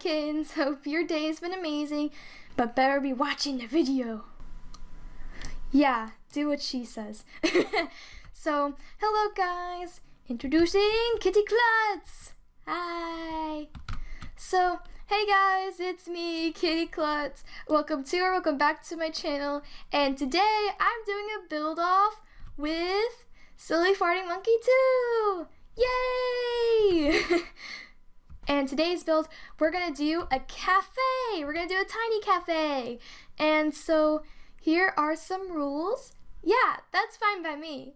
kittens. Hope your day has been amazing, but better be watching the video. Yeah, do what she says. So, hello guys. Introducing KittyKlutz. Hi. So, hey guys, it's me, KittyKlutz. Welcome to or welcome back to my channel. And today I'm doing a build off with Silly Farting Monkey 2. Yay! And today's build, we're gonna do a cafe. We're gonna do a tiny cafe. And so here are some rules. Yeah, that's fine by me.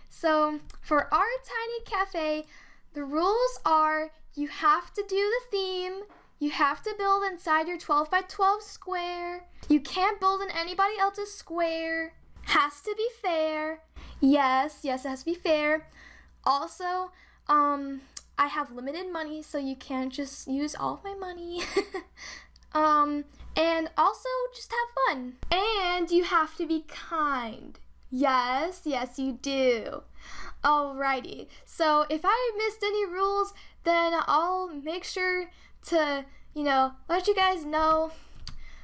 So for our tiny cafe, the rules are you have to do the theme. You have to build inside your 12 by 12 square. You can't build in anybody else's square. Has to be fair. Yes, it has to be fair. Also, I have limited money, so you can't just use all of my money. And also just have fun. And you have to be kind. Yes, you do. Alrighty, so if I missed any rules, then I'll make sure to, let you guys know.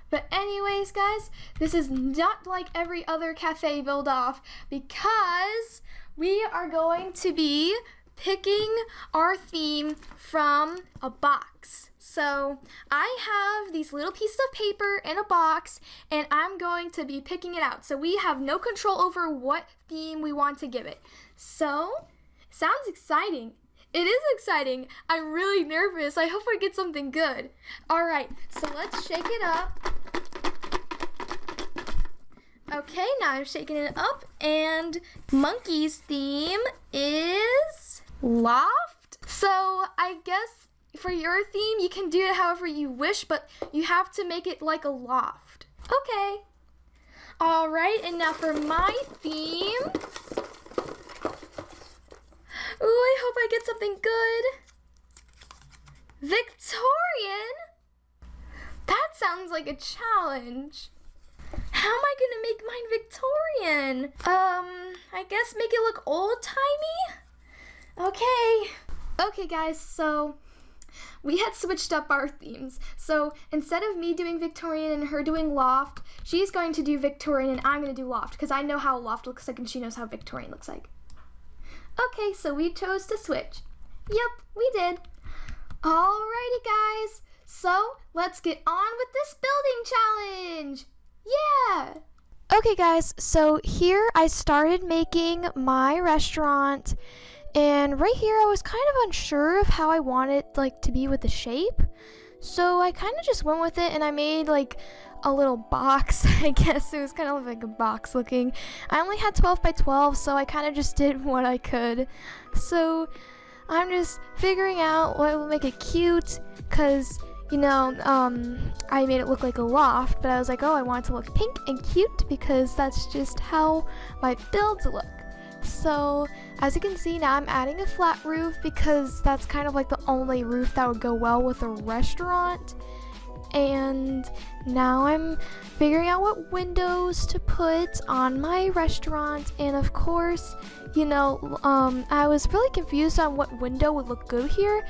But anyways, guys, this is not like every other cafe build off because we are going to be picking our theme from a box. So I have these little pieces of paper in a box and I'm going to be picking it out. So we have no control over what theme we want to give it. So, sounds exciting. It is exciting. I'm really nervous. I hope I get something good. Alright, so let's shake it up. Okay, now I'm shaking it up and Monkey's theme is loft. So I guess for your theme, you can do it however you wish, but you have to make it like a loft. Okay. Alright, and now for my theme. Ooh, I hope I get something good. Victorian? That sounds like a challenge. How am I gonna make mine Victorian? I guess make it look old-timey? Okay guys, so we had switched up our themes. So instead of me doing Victorian and her doing loft, she's going to do Victorian and I'm gonna do loft because I know how a loft looks like and she knows how Victorian looks like. Okay, so we chose to switch. Yep, we did. Alrighty guys, so let's get on with this building challenge. Yeah! Okay guys, so here I started making my restaurant and right here I was kind of unsure of how I wanted to be with the shape. So I kind of just went with it and I made a little box. I guess it was kind of like a box looking. I only had 12 by 12, so I kind of just did what I could. So I'm just figuring out what will make it cute because I made it look like a loft, but I was like, oh, I want it to look pink and cute because that's just how my builds look. So as you can see now I'm adding a flat roof because that's kind of like the only roof that would go well with a restaurant. And now I'm figuring out what windows to put on my restaurant, and of course, I was really confused on what window would look good here.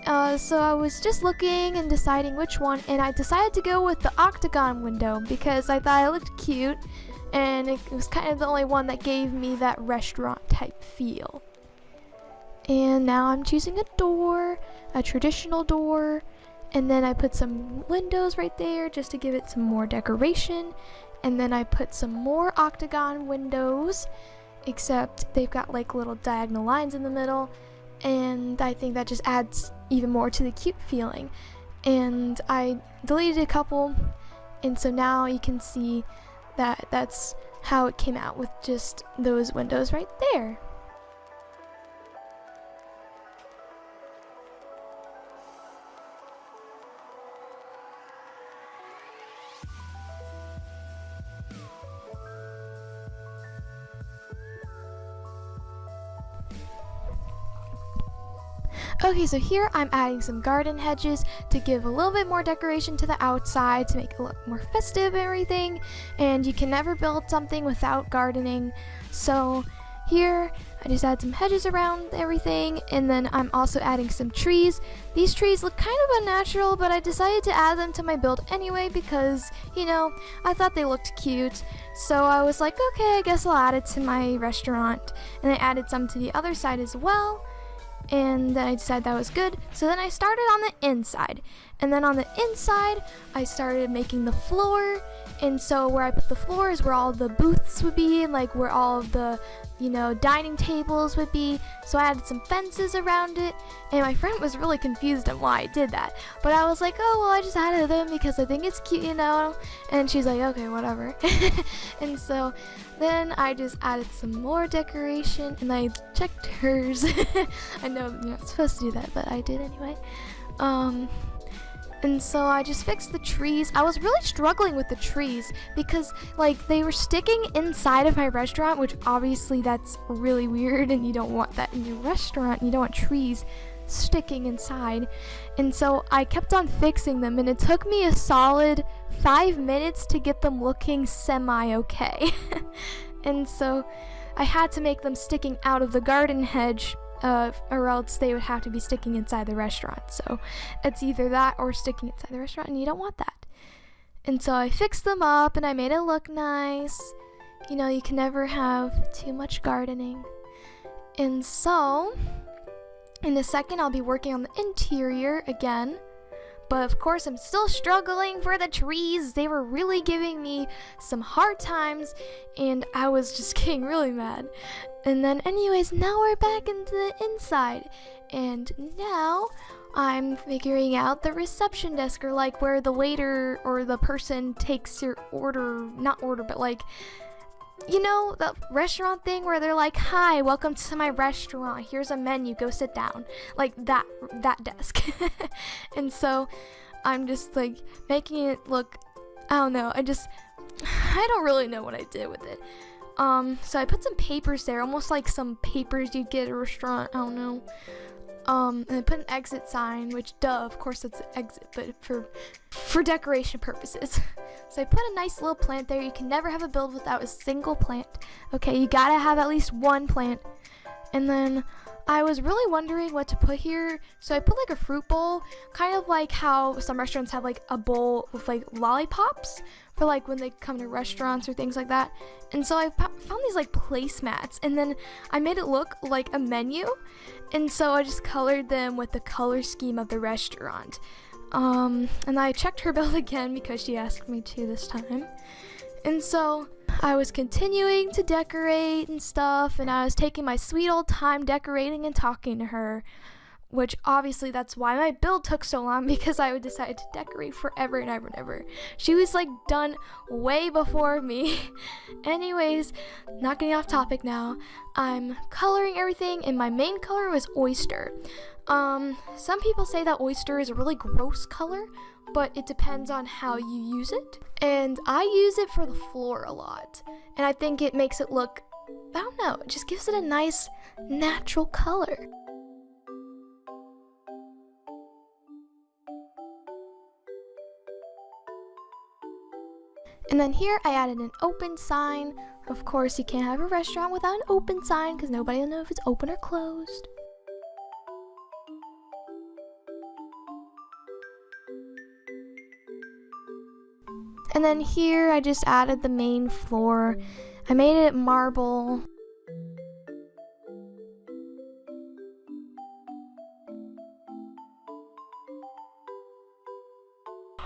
So I was just looking and deciding which one, and I decided to go with the octagon window because I thought it looked cute and it was kind of the only one that gave me that restaurant type feel. And now I'm choosing a door, a traditional door, and then I put some windows right there just to give it some more decoration, and then I put some more octagon windows, except they've got little diagonal lines in the middle, and I think that just adds even more to the cute feeling. And I deleted a couple, and so now you can see that that's how it came out with just those windows right there. Okay, so here I'm adding some garden hedges to give a little bit more decoration to the outside to make it look more festive and everything. And you can never build something without gardening. So here I just add some hedges around everything, and then I'm also adding some trees. These trees look kind of unnatural, but I decided to add them to my build anyway because, you know, I thought they looked cute. So I was like, okay, I guess I'll add it to my restaurant. And I added some to the other side as well. And then I decided that was good. So then I started on the inside. And then on the inside, I started making the floor. And so where I put the floor is where all the booths would be, like where all of the, you know, dining tables would be. So I added some fences around it. And my friend was really confused on why I did that. But I was like, oh, well, I just added them because I think it's cute, you know. And she's like, okay, whatever. And so then I just added some more decoration, and I checked hers. I know you're not supposed to do that, but I did anyway. And so I just fixed the trees. I was really struggling with the trees because like they were sticking inside of my restaurant, which obviously that's really weird and you don't want that in your restaurant. You don't want trees sticking inside. And so I kept on fixing them, and it took me a solid 5 minutes to get them looking semi-okay. And so I had to make them sticking out of the garden hedge, or else they would have to be sticking inside the restaurant. So it's either that or sticking inside the restaurant, and you don't want that. And so I fixed them up and I made it look nice. You know, you can never have too much gardening. And so in a second I'll be working on the interior again. But of course I'm still struggling for the trees. They were really giving me some hard times, and I was just getting really mad. And then anyways, now we're back into the inside, and now I'm figuring out the reception desk, or like where the waiter or the person takes your order, not order, but like, you know, the restaurant thing where they're like, hi, welcome to my restaurant, here's a menu, go sit down, like that desk. And so I'm just like making it look, I don't know, I don't really know what I did with it. So I put some papers there, almost like some papers you'd get at a restaurant, I don't know. And I put an exit sign, which of course it's an exit, but for decoration purposes. So I put a nice little plant there. You can never have a build without a single plant. Okay, you gotta have at least one plant. And then I was really wondering what to put here, so I put like a fruit bowl, kind of like how some restaurants have like a bowl with like lollipops for like when they come to restaurants or things like that. And so I found these like placemats, and then I made it look like a menu, and so I just colored them with the color scheme of the restaurant. And I checked her bill again because she asked me to this time. And so I was continuing to decorate and stuff, and I was taking my sweet old time decorating and talking to her, which obviously that's why my build took so long, because I would decide to decorate forever and ever and ever. She was like done way before me. Anyways, not getting off topic now. I'm coloring everything, and my main color was oyster. Some people say that oyster is a really gross color, but it depends on how you use it. And I use it for the floor a lot, and I think it makes it look, I don't know, it just gives it a nice natural color. And then here I added an open sign. Of course, you can't have a restaurant without an open sign because nobody will know if it's open or closed. And then here I just added the main floor. I made it marble.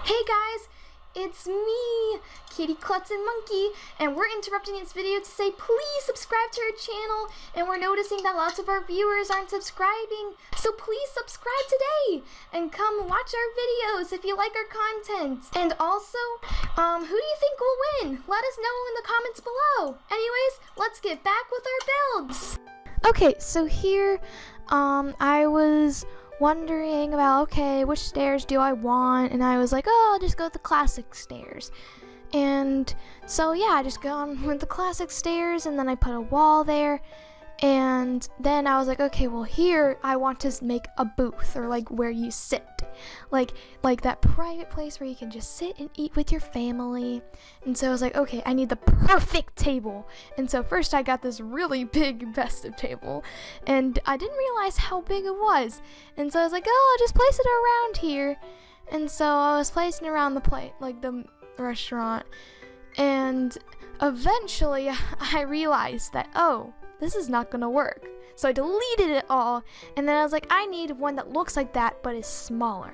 Hey guys, it's me, KittyKlutz and Monkey, and we're interrupting this video to say please subscribe to our channel, and we're noticing that lots of our viewers aren't subscribing, so please subscribe today and come watch our videos if you like our content. And also, who do you think will win? Let us know in the comments below. Anyways, let's get back with our builds. Okay, so here I was wondering about, okay, which stairs do I want, and I was like, oh, I'll just go with the classic stairs. And so yeah, I just go on with the classic stairs, and then I put a wall there, And then I was like, okay, well here I want to make a booth, or like where you sit, like that private place where you can just sit and eat with your family. And so I was like, okay, I need the perfect table. And so first I got this really big festive table, and I didn't realize how big it was. And so I was like, oh, I'll just place it around here. And so I was placing around the plate, like the restaurant. And eventually I realized that, oh, this is not gonna work. So I deleted it all, and then I was like, I need one that looks like that but is smaller.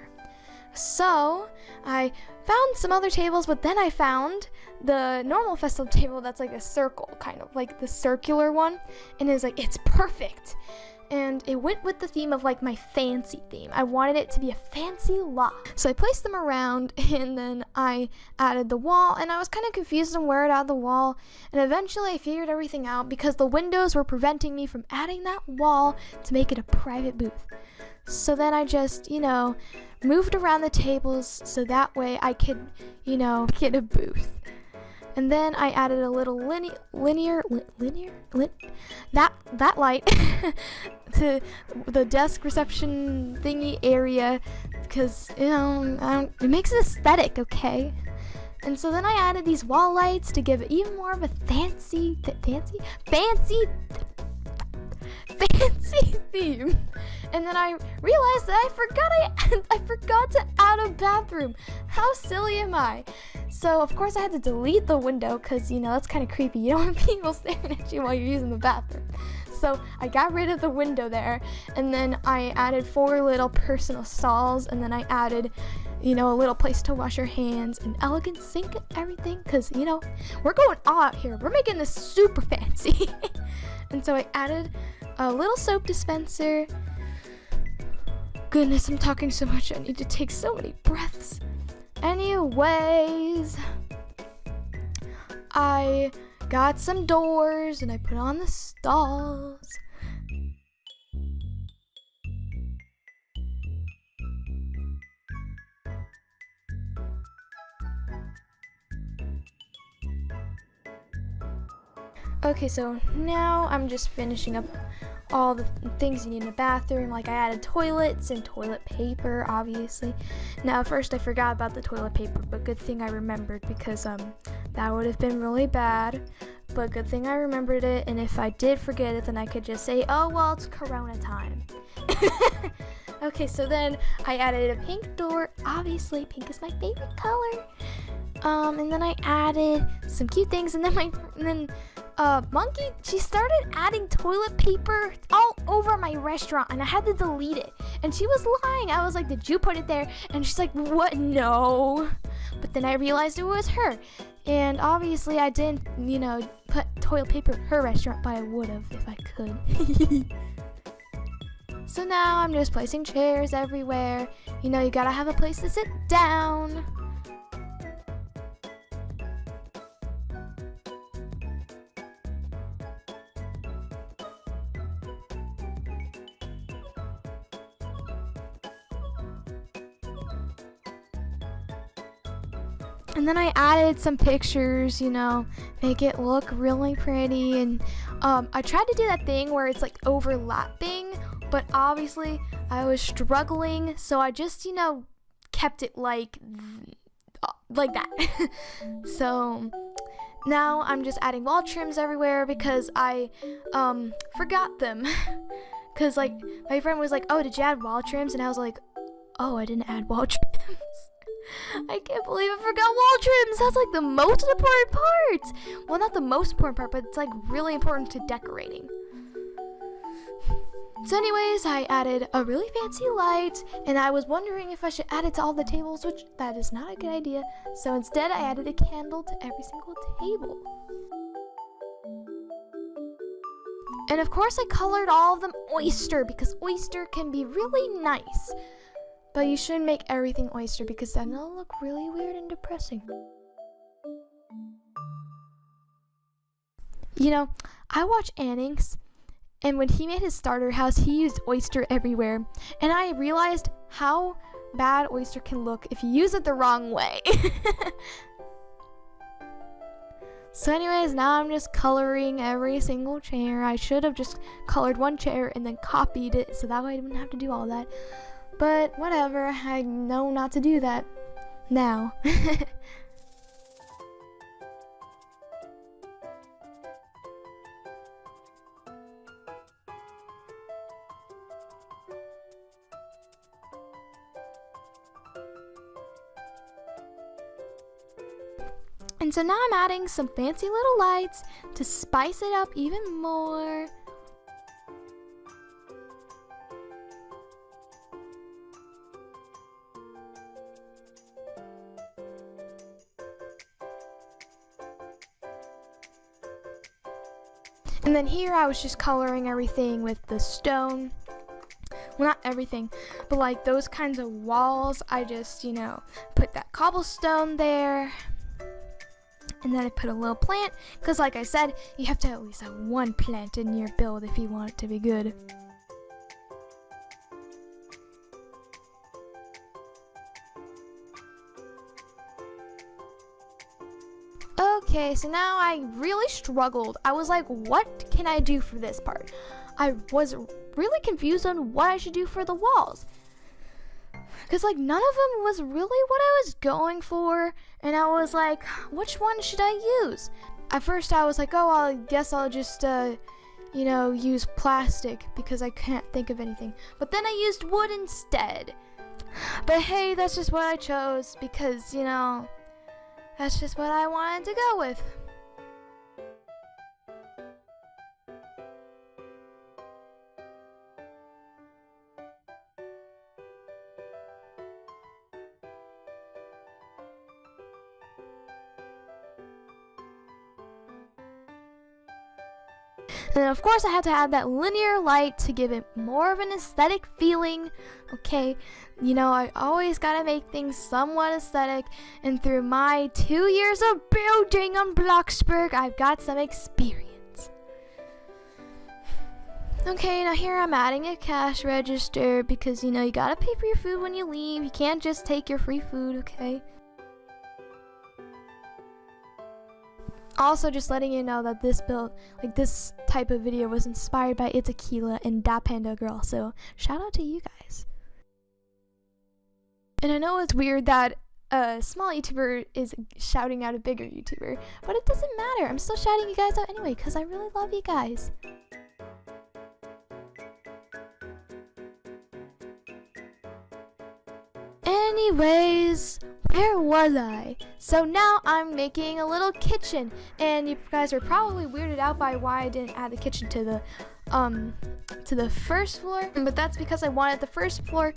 So I found some other tables, but then I found the normal festival table that's like a circle, kind of like the circular one, and it was like, it's perfect. And it went with the theme of like my fancy theme. I wanted it to be a fancy loft. So I placed them around, and then I added the wall, and I was kind of confused on where to add the wall. And eventually I figured everything out because the windows were preventing me from adding that wall to make it a private booth. So then I just, moved around the tables so that way I could, get a booth. And then I added a little that light to the desk reception thingy area, because it makes it aesthetic, okay? And so then I added these wall lights to give it even more of a fancy theme. And then I realized that I forgot to add a bathroom. How silly am I? So of course I had to delete the window, because that's kind of creepy. You don't want people staring at you while you're using the bathroom. So I got rid of the window there, and then I added 4 little personal stalls, and then I added a little place to wash your hands, an elegant sink and everything, because we're going all out here. We're making this super fancy. And so I added a little soap dispenser. Goodness, I'm talking so much. I need to take so many breaths. Anyways, I got some doors and I put on the stalls. Okay, so now I'm just finishing up all the things you need in a bathroom. Like I added toilets and toilet paper, obviously. Now first I forgot about the toilet paper, but good thing I remembered, because that would have been really bad. But good thing I remembered it, and if I did forget it, then I could just say, oh well, it's Corona time. Okay, so then I added a pink door. Obviously pink is my favorite color. And then I added some cute things, and then Monkey, she started adding toilet paper all over my restaurant, and I had to delete it. And she was lying. I was like, did you put it there? And she's like, what? No. But then I realized it was her. And obviously I didn't, put toilet paper in her restaurant, but I would have if I could. So now I'm just placing chairs everywhere. You gotta have a place to sit down. And then I added some pictures, make it look really pretty. And I tried to do that thing where it's like overlapping, but obviously I was struggling, so I just, kept it like that. So now I'm just adding wall trims everywhere, because I forgot them. Because like my friend was like, oh, did you add wall trims? And I was like, oh, I didn't add wall trims. I can't believe I forgot wall trims. That's like the most important part. Well, not the most important part, but it's like really important to decorating. So anyways, I added a really fancy light, and I was wondering if I should add it to all the tables, which that is not a good idea. So instead I added a candle to every single table. And of course I colored all of them oyster, because oyster can be really nice. But you shouldn't make everything oyster, because then it'll look really weird and depressing. I watch Annings, and when he made his starter house, he used oyster everywhere. And I realized how bad oyster can look if you use it the wrong way. So anyways, now I'm just coloring every single chair. I should have just colored one chair and then copied it so that way I didn't have to do all that. But whatever, I know not to do that now. And so now I'm adding some fancy little lights to spice it up even more. And then here I was just coloring everything with the stone. Well, not everything, but like those kinds of walls. I just, put that cobblestone there. And then I put a little plant, because like I said, you have to at least have one plant in your build if you want it to be good. Okay, so now I really struggled. I was like, what can I do for this part? I was really confused on what I should do for the walls. Because like none of them was really what I was going for, and I was like, which one should I use? At first I was like, oh, I guess I'll just use plastic because I can't think of anything. But then I used wood instead. But hey, that's just what I chose because, that's just what I wanted to go with. And then of course I had to add that linear light to give it more of an aesthetic feeling. Okay, I always gotta make things somewhat aesthetic, and through my 2 years of building on Bloxburg, I've got some experience. Okay, now here I'm adding a cash register because, you gotta pay for your food when you leave. You can't just take your free food, okay? Also, just letting you know that this type of video was inspired by It's Aquila and Da Panda Girl, so shout out to you guys. And I know it's weird that a small YouTuber is shouting out a bigger YouTuber, but it doesn't matter. I'm still shouting you guys out anyway, because I really love you guys. Anyways, where was I? So now I'm making a little kitchen, and you guys are probably weirded out by why I didn't add the kitchen to the first floor, but that's because I wanted the first floor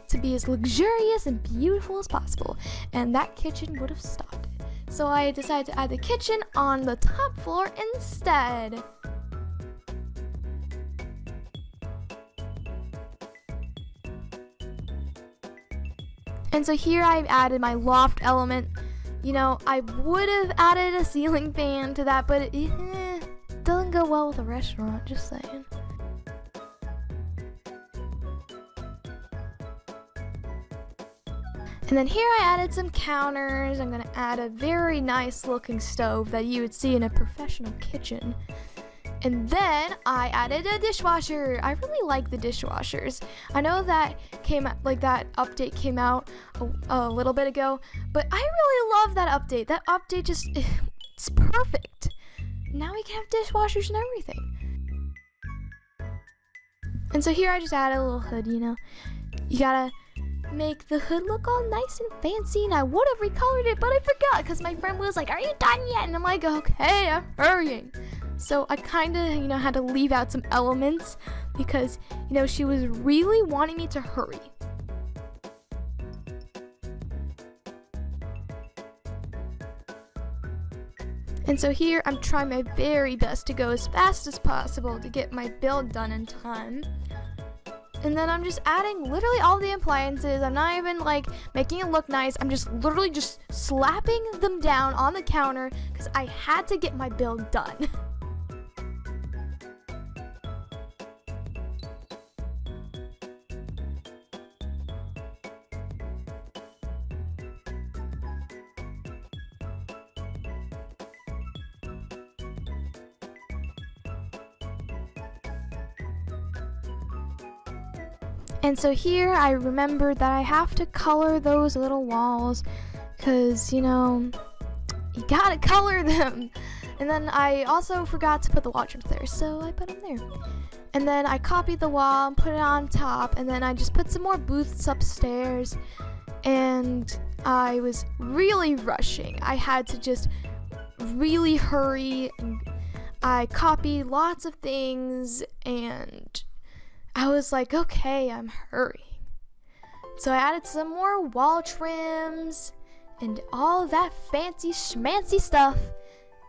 to be as luxurious and beautiful as possible, and that kitchen would have stopped it. So I decided to add the kitchen on the top floor instead. And so here I've added my loft element. I would have added a ceiling fan to that, but it doesn't go well with a restaurant, just saying. And then here I added some counters. I'm gonna add a very nice looking stove that you would see in a professional kitchen. And then I added a dishwasher. I really like the dishwashers. I know that that update came out a little bit ago, but I really love that update. That update it's perfect. Now we can have dishwashers and everything. And so here I just added a little hood, You gotta make the hood look all nice and fancy, and I would have recolored it, but I forgot because my friend was like, are you done yet? And I'm like, okay, I'm hurrying. So I kind of, had to leave out some elements because, she was really wanting me to hurry. And so here I'm trying my very best to go as fast as possible to get my build done in time. And then I'm just adding literally all the appliances. I'm not even making it look nice. I'm just literally just slapping them down on the counter because I had to get my build done. And so here I remembered that I have to color those little walls because, you know, you gotta color them. And then I also forgot to put the washrooms there, so I put them there. And then I copied the wall and put it on top, and then I just put some more booths upstairs. And I was really rushing. I had to just really hurry. I copied lots of things, and I was like, okay, I'm hurrying. So I added some more wall trims and all that fancy schmancy stuff.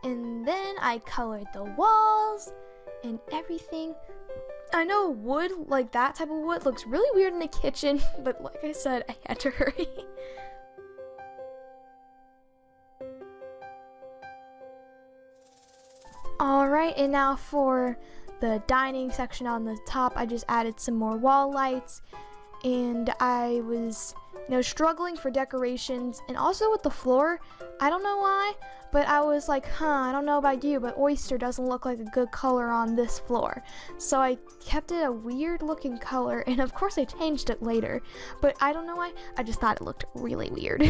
And then I colored the walls and everything. I know wood, like that type of wood, looks really weird in the kitchen, but like I said, I had to hurry. Alright, and now for the dining section on the top, I just added some more wall lights, and I was, you know, struggling for decorations, and also with the floor, I don't know why, but I was like, I don't know about you, but oyster doesn't look like a good color on this floor. So I kept it a weird looking color, and of course I changed it later, but I don't know why, I just thought it looked really weird.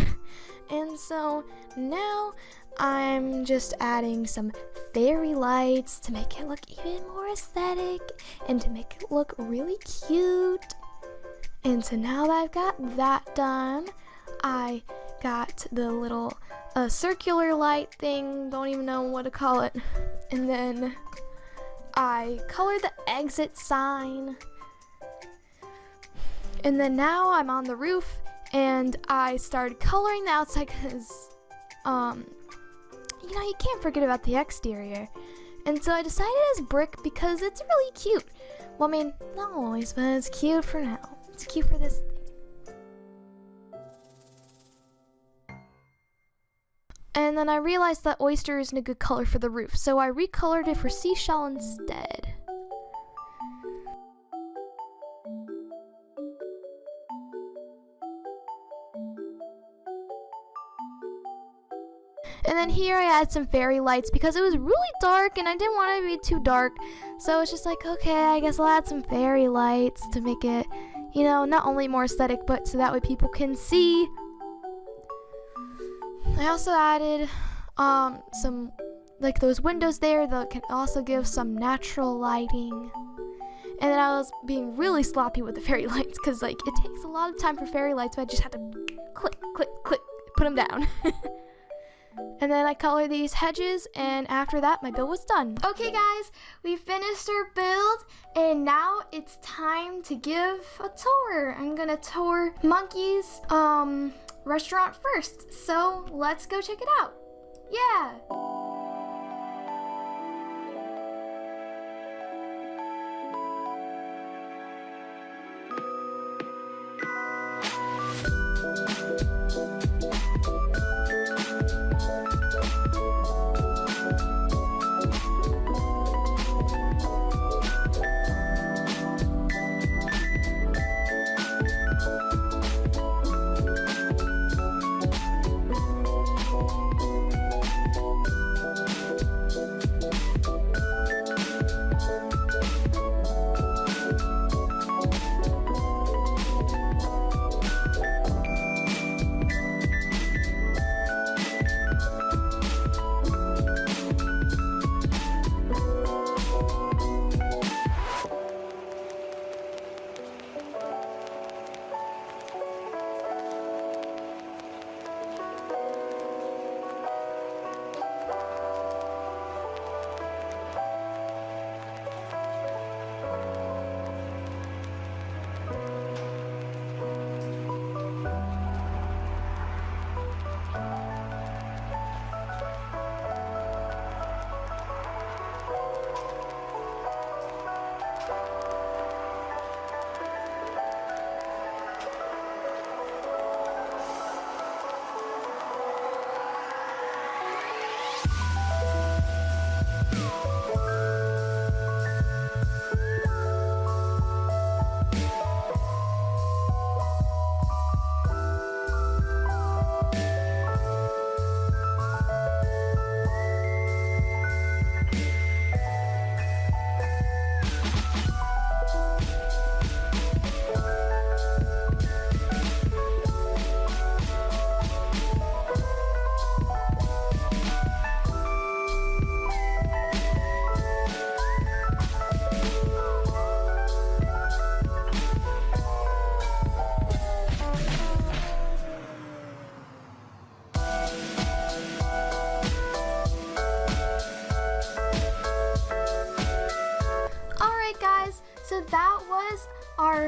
And so now I'm just adding some fairy lights to make it look even more aesthetic and to make it look really cute. And so now that I've got that done, I got the little circular light thing, don't even know what to call it. And then I colored the exit sign. And then now I'm on the roof and I started coloring the outside because, you know, you can't forget about the exterior. And so I decided it's brick because it's really cute. Well, I mean, not always, but it's cute for now. It's cute for this thing. And then I realized that oyster isn't a good color for the roof, so I recolored it for seashell instead. And then here I add some fairy lights because it was really dark and I didn't want it to be too dark. So it's just like, okay, I guess I'll add some fairy lights to make it, you know, not only more aesthetic, but so that way people can see. I also added some, like those windows there that can also give some natural lighting. And then I was being really sloppy with the fairy lights because, like, it takes a lot of time for fairy lights, so I just had to click, click, click, put them down. And then I colored these hedges, and after that, my build was done. Okay, guys, we finished our build, and now it's time to give a tour. I'm gonna tour Monkey's restaurant first, so let's go check it out. Yeah!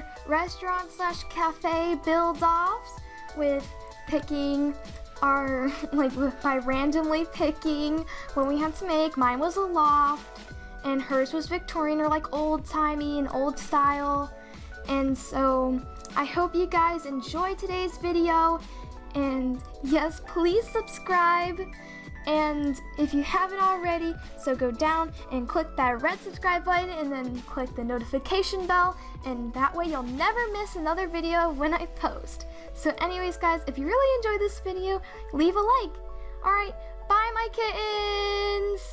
our restaurant/cafe build-offs with picking our, by randomly picking what we had to make. Mine was a loft, and hers was Victorian, or like old-timey and old style. And so I hope you guys enjoyed today's video, and yes, please subscribe. And if you haven't already, so go down and click that red subscribe button and then click the notification bell, and that way you'll never miss another video when I post. So anyways guys, if you really enjoyed this video, leave a like. Alright, bye my kittens!